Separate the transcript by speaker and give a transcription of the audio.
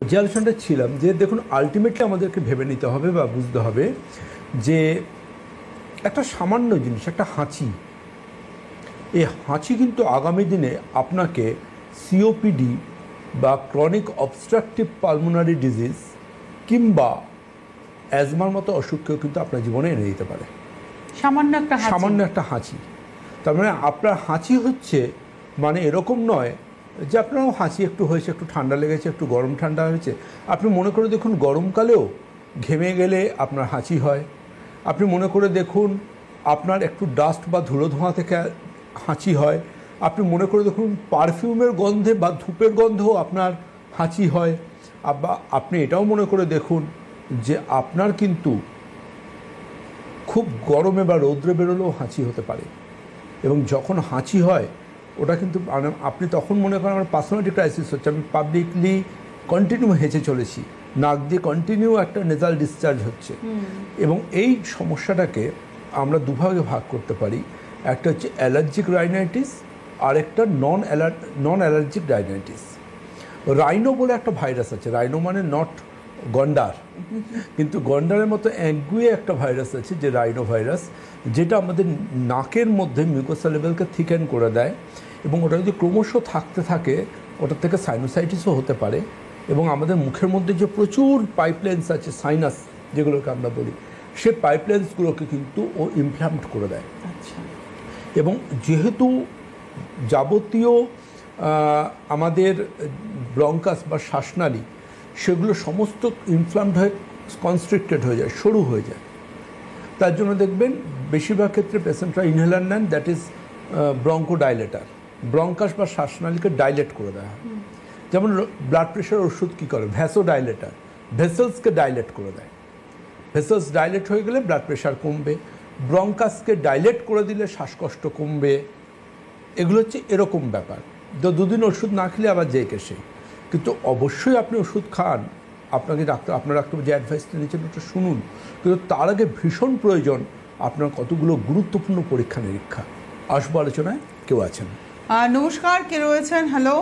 Speaker 1: যে আলোচনাটা ছিলাম যে দেখুন আলটিমেটলি আমাদেরকে ভেবে নিতে হবে বা বুঝতে হবে যে একটা সামান্য জিনিস, একটা হাঁচি, এই হাঁচি কিন্তু আগামী দিনে আপনাকে সিওপিডি বা ক্রনিক অবস্ট্রাকটিভ পালমোনারি ডিজিজ কিংবা অ্যাজমার মতো অসুখকেও কিন্তু আপনার জীবনে এনে দিতে পারে। সামান্য একটা হাঁচি, তার মানে আপনার হাঁচি হচ্ছে মানে এরকম নয় যে আপনার হাঁচি একটু হয়েছে, একটু ঠান্ডা লেগেছে, একটু গরম ঠান্ডা হয়েছে। আপনি মনে করে দেখুন গরমকালেও ঘেমে গেলে আপনার হাঁচি হয়। আপনি মনে করে দেখুন আপনার একটু ডাস্ট বা ধুলো ধোঁয়া থেকে হাঁচি হয়। আপনি মনে করে দেখুন পারফিউমের গন্ধে বা ধূপের গন্ধেও আপনার হাঁচি হয়। বা আপনি এটাও মনে করে দেখুন যে আপনার কিন্তু খুব গরমে বা রৌদ্রে বেরোলেও হাঁচি হতে পারে। এবং যখন হাঁচি হয় ওটা কিন্তু আপনি তখন মনে করেন আমার পার্সোনালিটি ক্রাইসিস হচ্ছে, আমি পাবলিকলি কন্টিনিউ হেঁচে চলেছি, নাক দিয়ে কন্টিনিউ একটা নেজাল ডিসচার্জ হচ্ছে। এবং এই সমস্যাটাকে আমরা দুভাগে ভাগ করতে পারি, একটা হচ্ছে অ্যালার্জিক রাইনাইটিস আর একটা নন অ্যালার্জিক রাইনাইটিস। রাইনো বলে একটা ভাইরাস আছে, রাইনো মানে নট গন্ডার, কিন্তু গন্ডারের মতো একগুয়ে একটা ভাইরাস আছে যে রাইনো ভাইরাস, যেটা আমাদের নাকের মধ্যে মিউকোসা লেভেলকে থিকেন করে দেয়। এবং ওটা যদি ক্রমশ থাকতে থাকে ওটার থেকে সাইনোসাইটিসও হতে পারে। এবং আমাদের মুখের মধ্যে যে প্রচুর পাইপলাইন্স আছে, সাইনাস যেগুলোকে আমরা বলি, সে পাইপলাইন্সগুলোকে কিন্তু ও ইমপ্ল্যান্ট করে দেয়। এবং যেহেতু যাবতীয় আমাদের ব্রঙ্কাস বা শ্বাসনালী সেগুলো সমস্ত ইনফ্লামড হয়ে কনস্ট্রিক্টেড হয়ে যায়, সরু হয়ে যায়, তার জন্য দেখবেন বেশিরভাগ ক্ষেত্রে পেশেন্টরা ইনহেলার নেন, দ্যাট ইজ ব্রঙ্কোডাইলেটার। ব্রঙ্কাস বা শ্বাসনালীকে ডাইলেট করে দেওয়া হয়। যেমন ব্লাড প্রেশার ওষুধ কী করে, ভ্যাসোডাইলেটার, ভেসেলসকে ডাইলেট করে দেয়। ভেসেলস ডাইলেট হয়ে গেলে ব্লাড প্রেশার কমবে। ব্রঙ্কাসকে ডাইলেট করে দিলে শ্বাসকষ্ট কমবে। এগুলো হচ্ছে এরকম ব্যাপার। তো দুদিন ওষুধ না খেলে আবার যে কে সেই, কিন্তু অবশ্যই আপনি ওষুধ খান, আপনাকে আপনার ডাক্তার যে অ্যাডভাইসটা নিচ্ছেন ওটা শুনুন, কিন্তু তার আগে ভীষণ প্রয়োজন আপনার কতগুলো গুরুত্বপূর্ণ পরীক্ষা নিরীক্ষা। আসবো আলোচনায়, কেউ আছেন?
Speaker 2: নমস্কার, কে রয়েছেন? হ্যালো।